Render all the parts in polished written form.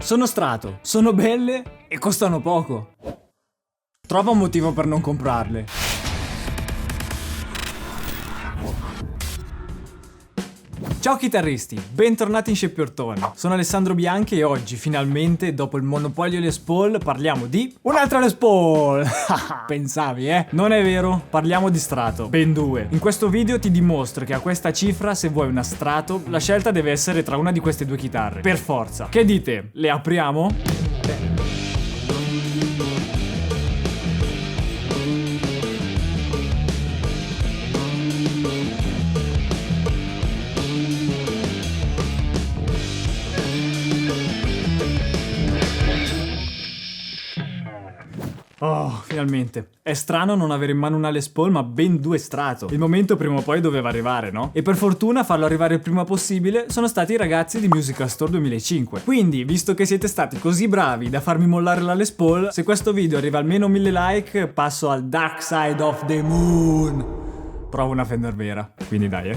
Sono strato, sono belle e costano poco. Trova un motivo per non comprarle. Ciao chitarristi, bentornati in Sceppiertone. Sono Alessandro Bianchi e oggi, finalmente, dopo il monopolio Les Paul, parliamo di un'altra Les Paul! Pensavi, eh? Non è vero, parliamo di strato, ben due. In questo video ti dimostro che a questa cifra, se vuoi una strato, la scelta deve essere tra una di queste due chitarre. Per forza. Che dite? Le apriamo? Oh, finalmente. È strano non avere in mano una Les Paul, ma ben due strato. Il momento prima o poi doveva arrivare, no? E per fortuna, farlo arrivare il prima possibile sono stati i ragazzi di Musical Store 2005. Quindi, visto che siete stati così bravi da farmi mollare la Les Paul, se questo video arriva almeno 1000 like, passo al Dark Side of the Moon. Provo una Fender vera. Quindi dai,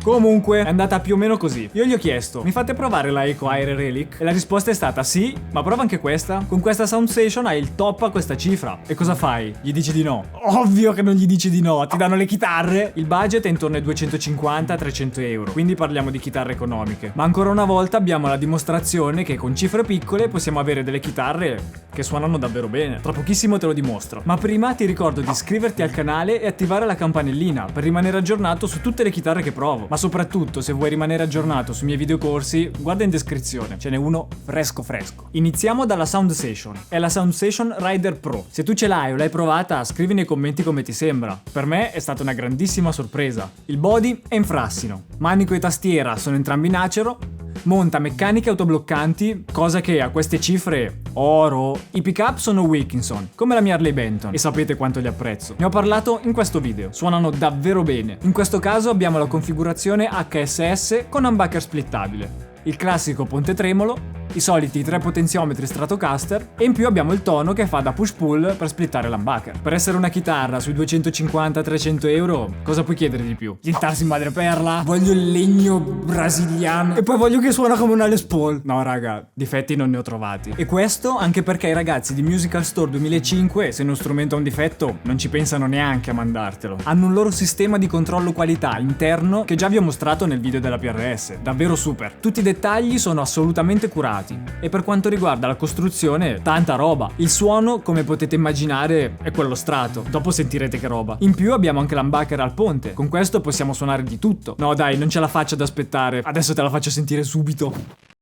Comunque, è andata più o meno così. Io gli ho chiesto, mi fate provare la Echo Air Relic? E la risposta è stata sì, ma prova anche questa. Con questa Sound Station hai il top a questa cifra. E cosa fai? Gli dici di no? Ovvio che non gli dici di no, ti danno le chitarre. Il budget è intorno ai 250-300 euro, quindi parliamo di chitarre economiche. Ma ancora una volta abbiamo la dimostrazione che con cifre piccole possiamo avere delle chitarre che suonano davvero bene. Tra pochissimo te lo dimostro. Ma prima ti ricordo di iscriverti al canale e attivare la campanellina per rimanere aggiornato su tutte le chitarre che provo. Ma soprattutto, se vuoi rimanere aggiornato sui miei videocorsi, guarda in descrizione, ce n'è uno fresco. Iniziamo dalla Sound Station. È la Sound Station Rider Pro. Se tu ce l'hai o l'hai provata, scrivi nei commenti come ti sembra. Per me è stata una grandissima sorpresa. Il body è in frassino. Manico e tastiera sono entrambi in acero. Monta meccaniche autobloccanti, cosa che a queste cifre, oro. I pick-up sono Wilkinson, come la mia Harley Benton, e sapete quanto li apprezzo. Ne ho parlato in questo video, suonano davvero bene. In questo caso abbiamo la configurazione HSS con humbucker splittabile, il classico ponte tremolo, i soliti 3 potenziometri Stratocaster e in più abbiamo il tono che fa da push-pull per splittare l'humbucker. Per essere una chitarra sui 250-300 euro, cosa puoi chiedere di più? Gli intarsi in madreperla? Voglio il legno brasiliano e poi voglio che suona come una Les Paul. No raga, difetti non ne ho trovati. E questo anche perché i ragazzi di Musical Store 2005, se uno strumento ha un difetto, non ci pensano neanche a mandartelo. Hanno un loro sistema di controllo qualità interno che già vi ho mostrato nel video della PRS, davvero super. Tutti i dettagli sono assolutamente curati. E per quanto riguarda la costruzione, tanta roba. Il suono, come potete immaginare, è quello strato. Dopo sentirete che roba. In più abbiamo anche l'humbucker al ponte. Con questo possiamo suonare di tutto. No dai, non ce la faccio ad aspettare. Adesso te la faccio sentire subito.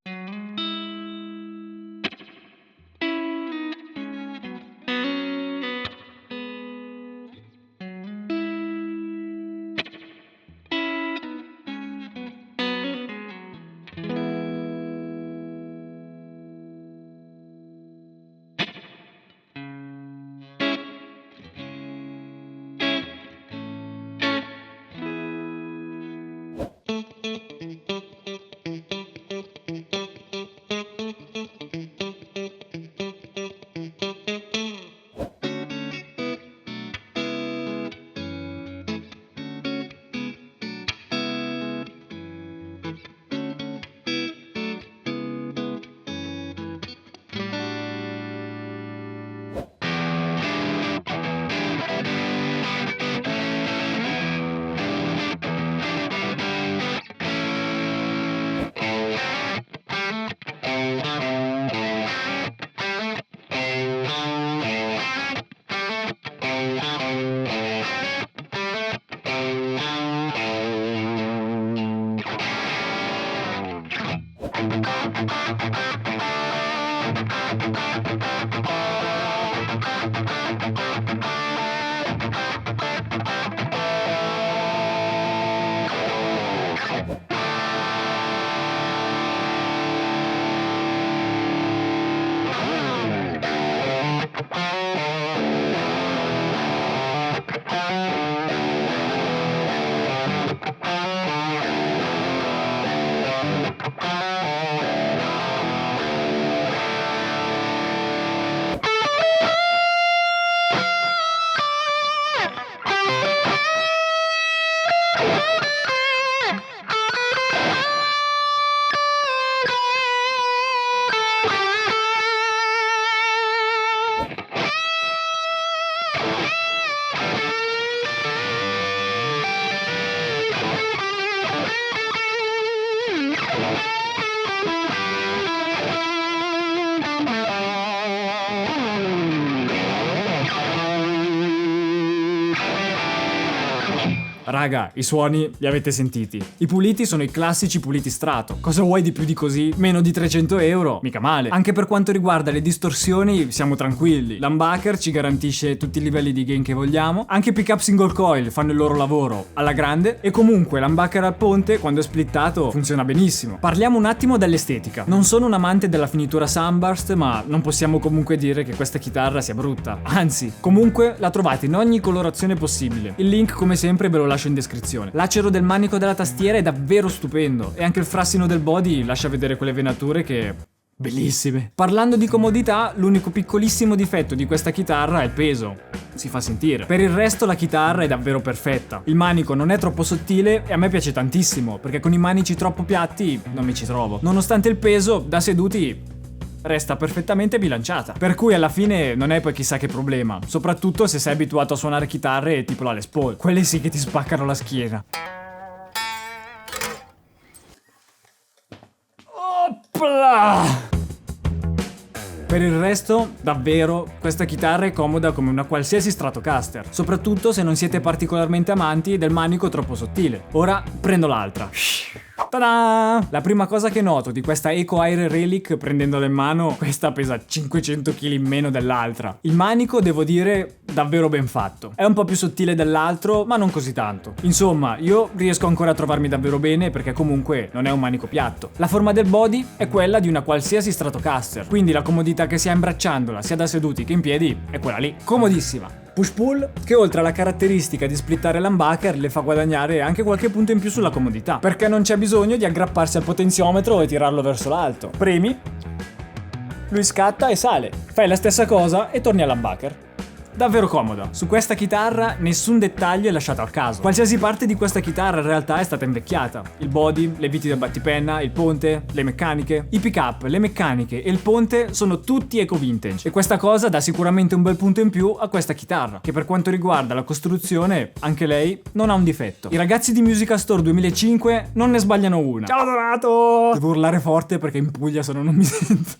Raga, i suoni li avete sentiti. I puliti sono i classici puliti strato. Cosa vuoi di più di così? Meno di 300 euro? Mica male. Anche per quanto riguarda le distorsioni siamo tranquilli. L'humbucker ci garantisce tutti i livelli di gain che vogliamo. Anche i pick-up single coil fanno il loro lavoro alla grande. E comunque l'humbucker al ponte, quando è splittato, funziona benissimo. Parliamo un attimo dell'estetica. Non sono un amante della finitura Sunburst, ma non possiamo comunque dire che questa chitarra sia brutta. Anzi, comunque la trovate in ogni colorazione possibile. Il link, come sempre, ve lo lascio in descrizione. L'acero del manico della tastiera è davvero stupendo e anche il frassino del body lascia vedere quelle venature che... bellissime. Parlando di comodità, l'unico piccolissimo difetto di questa chitarra è il peso. Si fa sentire. Per il resto la chitarra è davvero perfetta. Il manico non è troppo sottile e a me piace tantissimo, perché con i manici troppo piatti non mi ci trovo. Nonostante il peso, da seduti resta perfettamente bilanciata. Per cui alla fine non è poi chissà che problema, soprattutto se sei abituato a suonare chitarre tipo la Les Paul. Quelle sì che ti spaccano la schiena. Opla! Per il resto, davvero, questa chitarra è comoda come una qualsiasi Stratocaster, soprattutto se non siete particolarmente amanti del manico troppo sottile. Ora prendo l'altra. Ta-da! La prima cosa che noto di questa Eco Air Relic prendendola in mano, questa pesa 500 kg in meno dell'altra. Il manico, devo dire, davvero ben fatto. È un po' più sottile dell'altro, ma non così tanto. Insomma, io riesco ancora a trovarmi davvero bene perché comunque non è un manico piatto. La forma del body è quella di una qualsiasi Stratocaster, quindi la comodità che si ha imbracciandola sia da seduti che in piedi è quella lì. Comodissima. Push-pull che oltre alla caratteristica di splittare l'humbucker le fa guadagnare anche qualche punto in più sulla comodità, perché non c'è bisogno di aggrapparsi al potenziometro e tirarlo verso l'alto. Premi, lui scatta e sale. Fai la stessa cosa e torni all'humbucker. Davvero comoda. Su questa chitarra nessun dettaglio è lasciato al caso. Qualsiasi parte di questa chitarra in realtà è stata invecchiata. Il body, le viti del battipenna, il ponte, le meccaniche. I pick-up, le meccaniche e il ponte sono tutti eco vintage. E questa cosa dà sicuramente un bel punto in più a questa chitarra, che per quanto riguarda la costruzione, anche lei non ha un difetto. I ragazzi di Musica Store 2005 non ne sbagliano una. Ciao Donato! Devo urlare forte perché in Puglia se no non mi sento.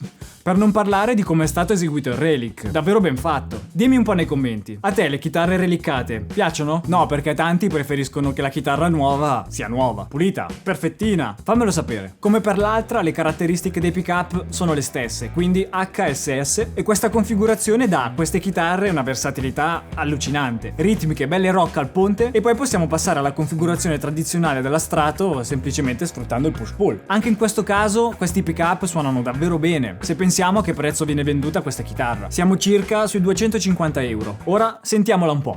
Per non parlare di come è stato eseguito il Relic. Davvero ben fatto. Dimmi un po' nei commenti. A te le chitarre relicate piacciono? No, perché tanti preferiscono che la chitarra nuova sia nuova, pulita, perfettina. Fammelo sapere. Come per l'altra, le caratteristiche dei pick-up sono le stesse, quindi HSS, e questa configurazione dà a queste chitarre una versatilità allucinante. Ritmiche belle rock al ponte e poi possiamo passare alla configurazione tradizionale della Strato semplicemente sfruttando il push-pull. Anche in questo caso questi pick-up suonano davvero bene. Se pensiamo a che prezzo viene venduta questa chitarra, siamo circa sui 250 euro. Ora sentiamola un po'.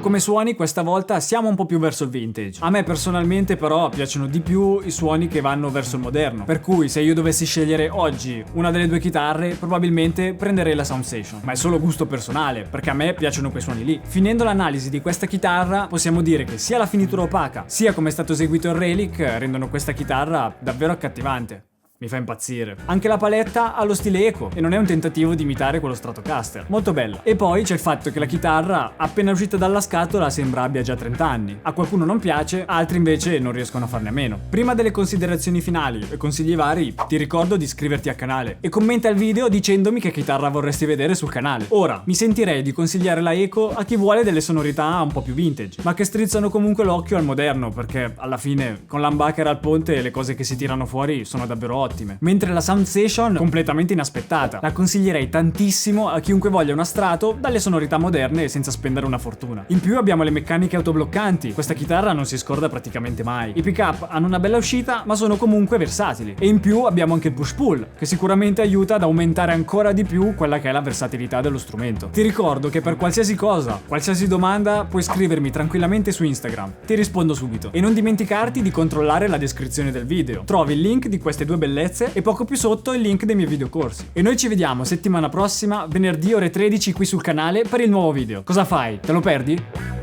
Come suoni questa volta siamo un po' più verso il vintage. A me personalmente però piacciono di più i suoni che vanno verso il moderno, per cui se io dovessi scegliere oggi una delle due chitarre probabilmente prenderei la Soundstation, ma è solo gusto personale perché a me piacciono quei suoni lì. Finendo l'analisi di questa chitarra possiamo dire che sia la finitura opaca sia come è stato eseguito il Relic rendono questa chitarra davvero accattivante. Mi fa impazzire. Anche la paletta ha lo stile eco e non è un tentativo di imitare quello Stratocaster. Molto bella. E poi c'è il fatto che la chitarra, appena uscita dalla scatola, sembra abbia già 30 anni. A qualcuno non piace, altri invece non riescono a farne a meno. Prima delle considerazioni finali e consigli vari, ti ricordo di iscriverti al canale e commenta il video dicendomi che chitarra vorresti vedere sul canale. Ora, mi sentirei di consigliare la Eco a chi vuole delle sonorità un po' più vintage, ma che strizzano comunque l'occhio al moderno, perché alla fine, con l'humbucker al ponte, le cose che si tirano fuori sono davvero ottime. Mentre la Soundstation, completamente inaspettata, la consiglierei tantissimo a chiunque voglia una Strato dalle sonorità moderne senza spendere una fortuna. In più abbiamo le meccaniche autobloccanti, questa chitarra non si scorda praticamente mai. I pick-up hanno una bella uscita ma sono comunque versatili. E in più abbiamo anche il push-pull, che sicuramente aiuta ad aumentare ancora di più quella che è la versatilità dello strumento. Ti ricordo che per qualsiasi cosa, qualsiasi domanda, puoi scrivermi tranquillamente su Instagram. Ti rispondo subito. E non dimenticarti di controllare la descrizione del video. Trovi il link di queste due bellezze e poco più sotto il link dei miei videocorsi. E noi ci vediamo settimana prossima, venerdì ore 13 qui sul canale per il nuovo video. Cosa fai? Te lo perdi?